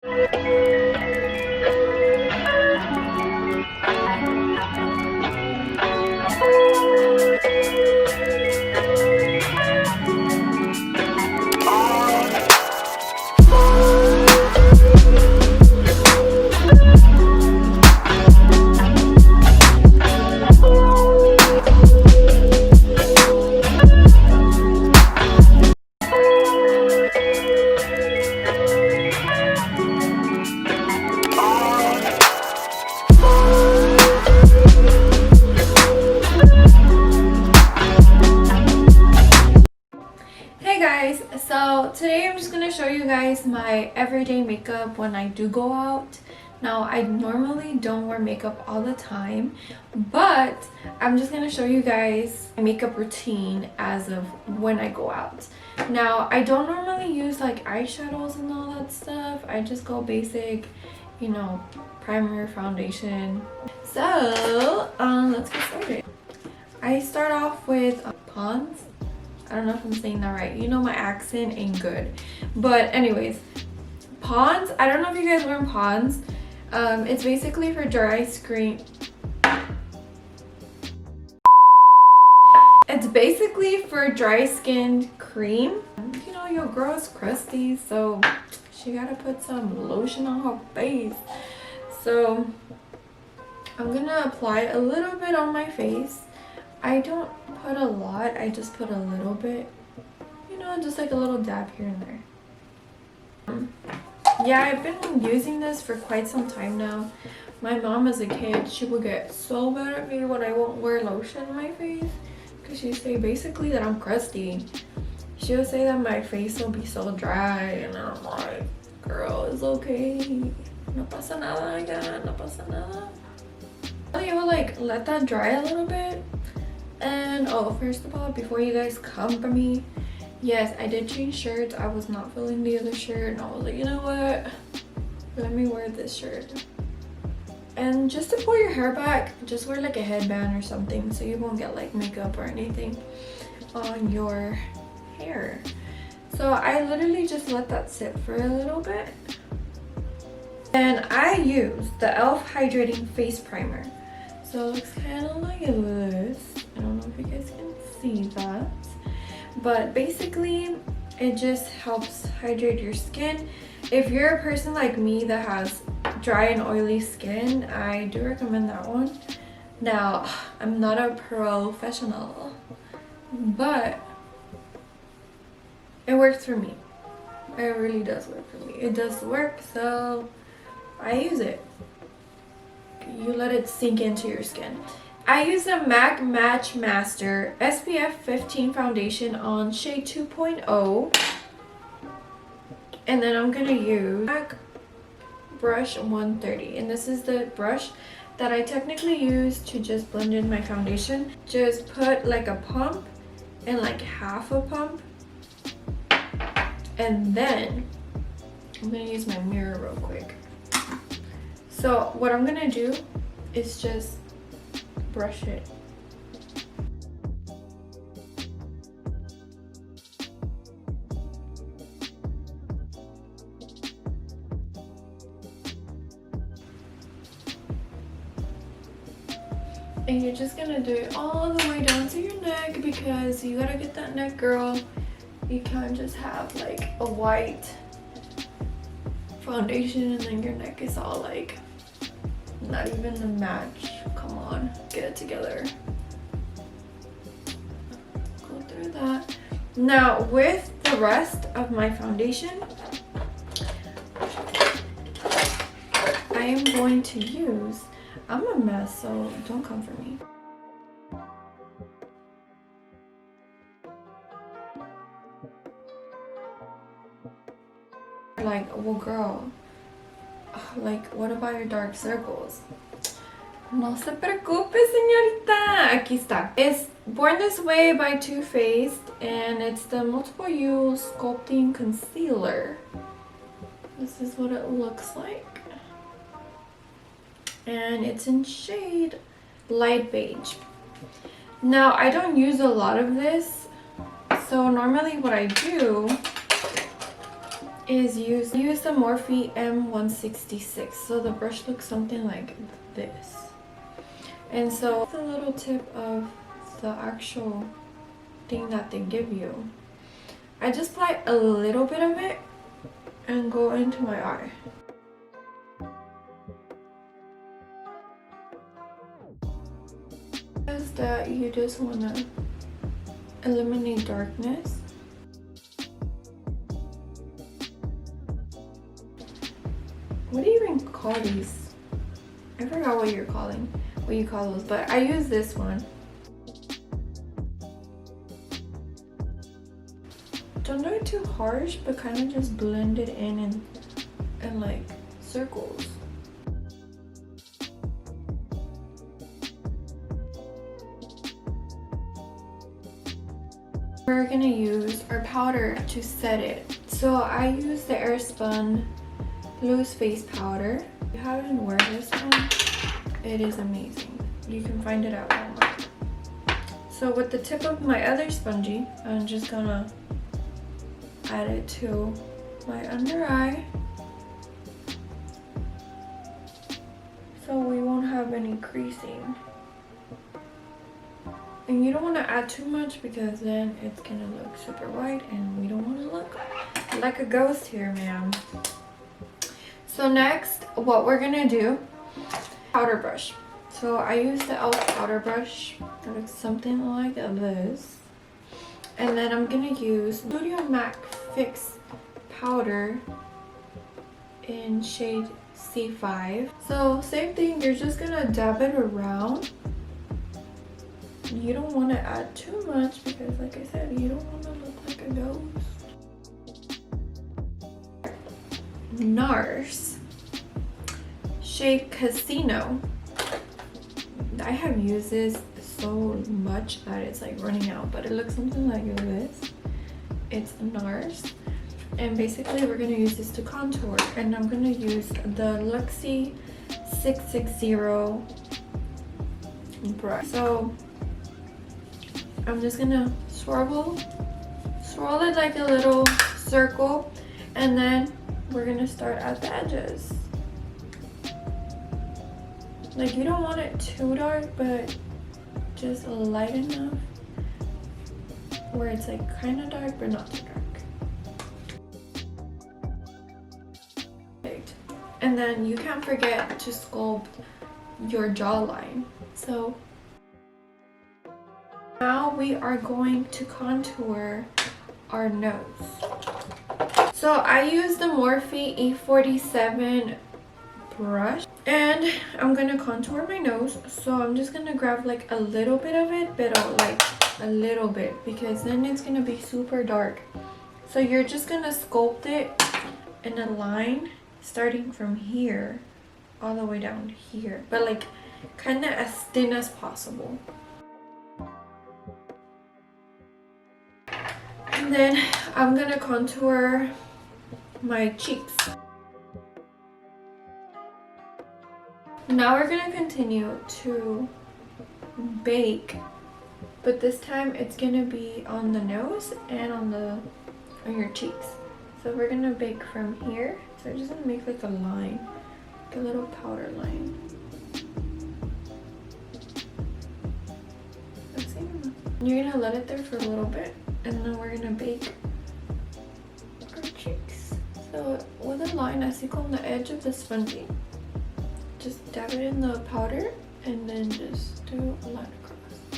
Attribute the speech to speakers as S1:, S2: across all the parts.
S1: So today I'm just going to show you guys my everyday makeup when I do go out. Now I normally don't wear makeup all the time, but I'm just going to show you guys my makeup routine as of when I go out. Now I don't normally use like eyeshadows and all that stuff. I just go basic, you know, primer, foundation. So let's get started. I start off with Pond's. I don't know if I'm saying that right. You know my accent ain't good. But anyways, Pond's. I don't know if you guys learn Pond's. It's basically for dry skin. It's basically for dry skin cream. You know, your girl's crusty, so she gotta put some lotion on her face. So I'm gonna apply a little bit on my face. I don't put a lot, I just put a little bit, you know, just like a little dab here and there. Yeah, I've been using this for quite some time now. My mom as a kid, she would get so mad at me when I won't wear lotion on my face, because she'd say basically that I'm crusty. She would say that my face will be so dry, and I'm like, girl, it's okay, no pasa nada, ya, no pasa nada. You will like let that dry a little bit. And oh, first of all, before you guys come for me, yes, I did change shirts. I was not feeling the other shirt, and I was like, you know what, let me wear this shirt. And just to pull your hair back, just wear like a headband or something so you won't get like makeup or anything on your hair. So I literally just let that sit for a little bit. And I use the e.l.f. Hydrating Face Primer. So it looks kind of like this. I don't know if you guys can see that. But basically, it just helps hydrate your skin. If you're a person like me that has dry and oily skin, I do recommend that one. Now, I'm not a professional, but it works for me. It really does work for me. It does work, so I use it. You let it sink into your skin. I use the MAC Match Master SPF 15 foundation on shade 2.0. And then I'm gonna use MAC brush 130. And this is the brush that I technically use to just blend in my foundation. Just put like a pump and like half a pump. And then I'm gonna use my mirror real quick. So what I'm gonna do is just brush it. And you're just gonna do it all the way down to your neck, because you gotta get that neck, girl. You can't just have like a white foundation and then your neck is all like not even a match. Come on, get it together. Go through that. Now with the rest of my foundation, I am going to use, I'm a mess, so don't come for me. Like, well girl, like what about your dark circles? No se preocupe, señorita. Aquí está. It's Born This Way by Too Faced, and it's the multiple use sculpting concealer. This is what it looks like, and it's in shade light beige. Now I don't use a lot of this, so normally what I do is use the Morphe M166. So the brush looks something like this. And so the little tip of the actual thing that they give you. I just apply a little bit of it and go into my eye. Is that you just want to eliminate darkness. What do you even call these? I forgot what you call those, but I use this one. Don't do it too harsh, but kind of just blend it in like circles. We're gonna use our powder to set it. So I use the Airspun loose face powder. If you haven't worn this one, it is amazing. You can find it at Walmart. So with the tip of my other spongy, I'm just gonna add it to my under eye, so we won't have any creasing. And you don't want to add too much because then it's gonna look super white, and we don't want to look like a ghost here, ma'am. So next, what we're gonna do, powder brush. So I use the e.l.f. powder brush. It looks something like this. And then I'm gonna use Studio Mac Fix powder in shade C5. So same thing, you're just gonna dab it around. You don't want to add too much because, like I said, you don't want to look like a ghost. NARS shade Casino. I have used this so much that it's like running out, but it looks something like this. It's NARS, and basically we're going to use this to contour, and I'm going to use the Luxie 660 brush. So I'm just gonna swirl it like a little circle, and then we're gonna start at the edges. Like, you don't want it too dark, but just light enough where it's like kind of dark but not too dark. And then you can't forget to sculpt your jawline. So now we are going to contour our nose. So I use the Morphe E47 brush, and I'm gonna contour my nose. So I'm just gonna grab like a little bit of it, but like a little bit, because then it's gonna be super dark. So you're just gonna sculpt it in a line starting from here all the way down here, but like kind of as thin as possible. And then I'm gonna contour my cheeks. Now we're gonna continue to bake, but this time it's gonna be on the nose and on your cheeks. So we're gonna bake from here. So I'm just gonna make like a line, like a little powder line. That's enough. You're gonna let it there for a little bit, and then we're gonna bake our cheeks. So with a line as you go on the edge of the spongy, just dab it in the powder and then just do a line across.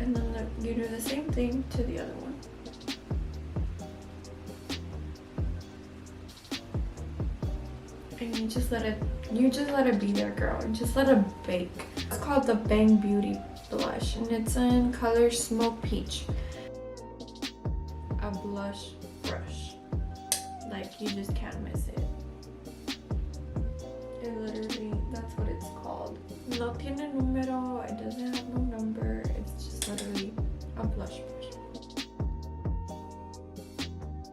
S1: And then you do the same thing to the other one. And you just let it be there, girl. And just let it bake. It's called the Bang Beauty blush, and it's in color Smoke Peach. A blush brush. Like, you just can't miss it. It literally, that's what it's called. No tiene número, it doesn't have no number. It's just literally a blush brush.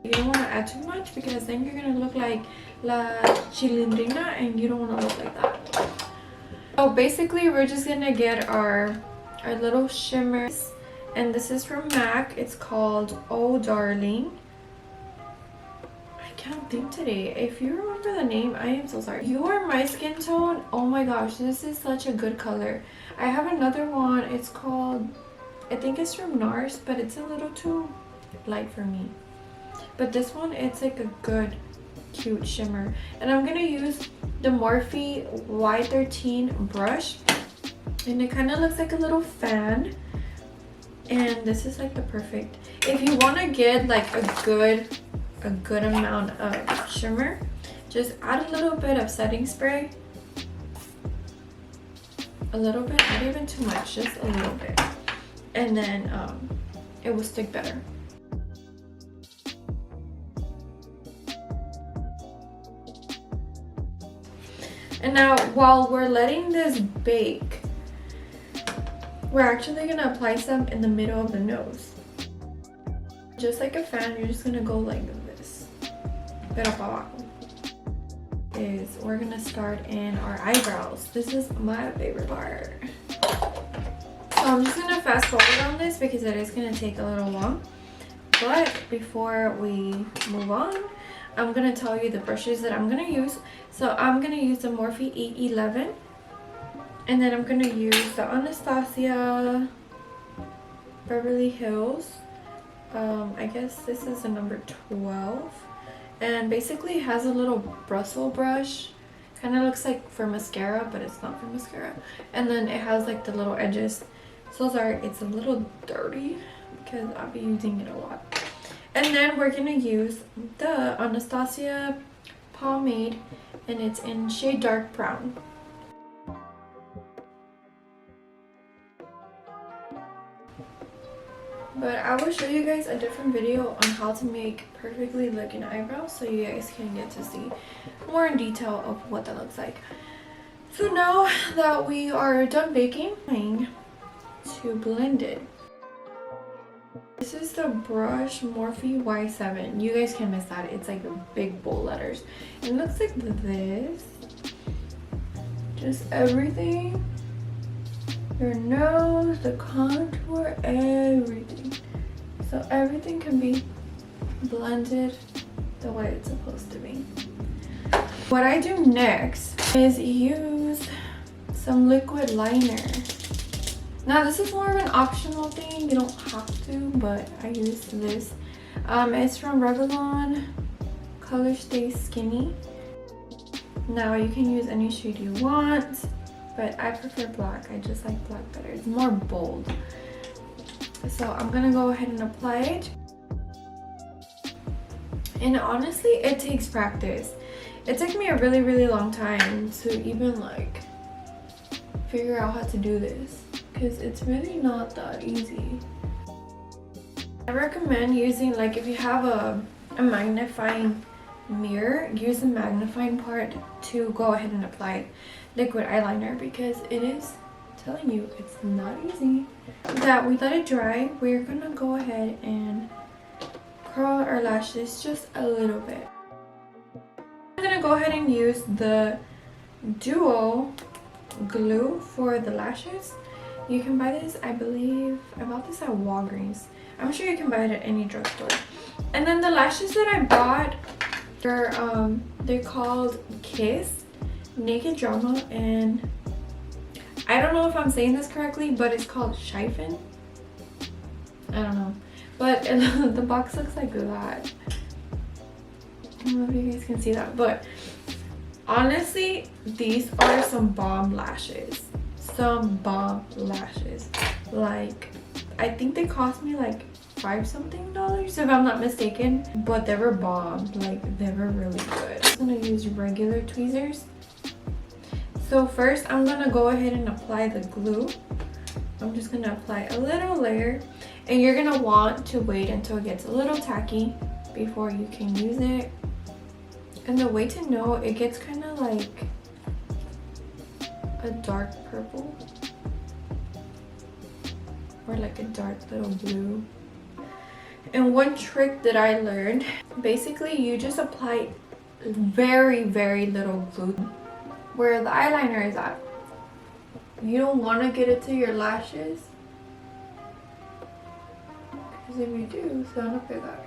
S1: You don't want to add too much because then you're going to look like La Chilindrina, and you don't want to look like that. So basically we're just going to get our little shimmers, and this is from MAC. It's called Oh Darling. can't think today. If you remember the name, I am so sorry. You are my skin tone. Oh my gosh, this is such a good color. I have another one. It's called, I think it's from NARS, but it's a little too light for me. But this one, it's like a good, cute shimmer. And I'm gonna use the Morphe Y13 brush. And it kind of looks like a little fan. And this is like the perfect, if you want to get like a good amount of shimmer, just add a little bit of setting spray. A little bit, not even too much, just a little bit. And then it will stick better. And now while we're letting this bake, we're actually gonna apply some in the middle of the nose. Just like a fan, you're just gonna go like this. Pero para abajo. We're gonna start in our eyebrows. This is my favorite part. So I'm just gonna fast forward on this because it is gonna take a little long. But before we move on, I'm gonna tell you the brushes that I'm gonna use. So I'm gonna use the Morphe 811. And then I'm going to use the Anastasia Beverly Hills. I guess this is the number 12. And basically it has a little bristle brush. Kind of looks like for mascara, but it's not for mascara. And then it has like the little edges. So sorry, it's a little dirty because I'll be using it a lot. And then we're going to use the Anastasia pomade. And it's in shade dark brown. But I will show you guys a different video on how to make perfectly looking eyebrows so you guys can get to see more in detail of what that looks like. So now that we are done baking, I'm going to blend it. This is the brush Morphe Y7. You guys can't miss that. It's like the big bold letters. It looks like this. Just everything. Your nose, the contour, everything. So everything can be blended the way it's supposed to be. What I do next is use some liquid liner. Now this is more of an optional thing. You don't have to, but I use this. It's from Revlon Color Stay Skinny. Now you can use any shade you want. But I prefer black. I just like black better. It's more bold. So I'm gonna go ahead and apply it. And honestly, it takes practice. It took me a really long time to even like figure out how to do this because it's really not that easy. I recommend using, like, if you have a magnifying mirror, use the magnifying part to go ahead and apply liquid eyeliner because it is telling you it's not easy. That we let it dry, we're gonna go ahead and curl our lashes just a little bit. I'm gonna go ahead and use the duo glue for the lashes. You can buy this, I believe I bought this at Walgreens. I'm sure you can buy it at any drugstore. And then the lashes that I bought, they're called Kiss Naked Drama, and I don't know if I'm saying this correctly, but it's called Chiffon. I don't know, but the box looks like that. I don't know if you guys can see that, but honestly, these are some bomb lashes. Some bomb lashes. Like, I think they cost me like $5 something if I'm not mistaken, but they were bomb. Like, they were really good. I'm gonna use regular tweezers. So first I'm gonna go ahead and apply the glue. I'm just gonna apply a little layer, and you're gonna want to wait until it gets a little tacky before you can use it. And the way to know, it gets kind of like a dark purple or like a dark little blue. And one trick that I learned, basically you just apply very little glue where the eyeliner is at. You don't want to get it to your lashes, because if you do, se van a pegar.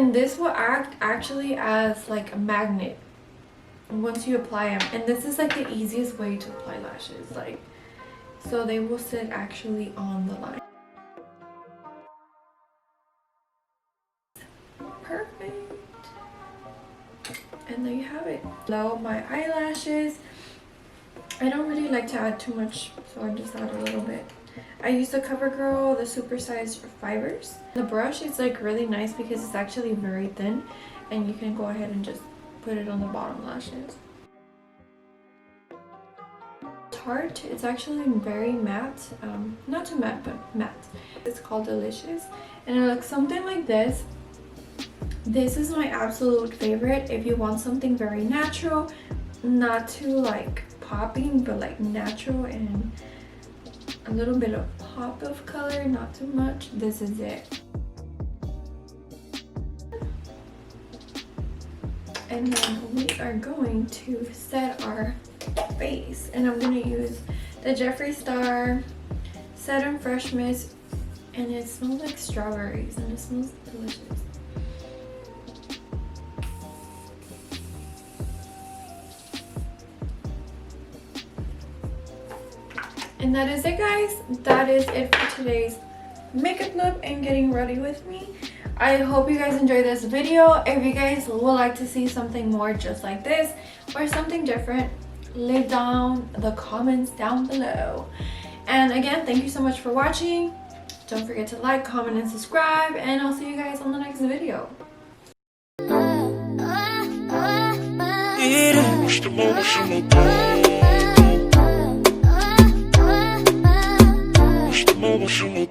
S1: And this will act actually as like a magnet once you apply them. And this is like the easiest way to apply lashes, like, so they will sit actually on the line. Perfect. And there you have it. Below my eyelashes. I don't really like to add too much, so I just add a little bit. I use the CoverGirl, the supersized fibers. The brush is like really nice because it's actually very thin, and you can go ahead and just put it on the bottom lashes. Tarte, it's actually very matte, not too matte, but matte. It's called Delicious, and it looks something like this. This is my absolute favorite if you want something very natural, not too like popping, but like natural and a little bit of pop of color, not too much. This is it. And then we are going to set our face, and I'm going to use the Jeffree Star Set and Fresh Mist, and it smells like strawberries and it smells delicious. And that is it, guys. That is it for today's makeup look and getting ready with me. I hope you guys enjoyed this video. If you guys would like to see something more just like this or something different, leave down the comments down below. And again, thank you so much for watching. Don't forget to like, comment, and subscribe, and I'll see you guys on the next video. Emotional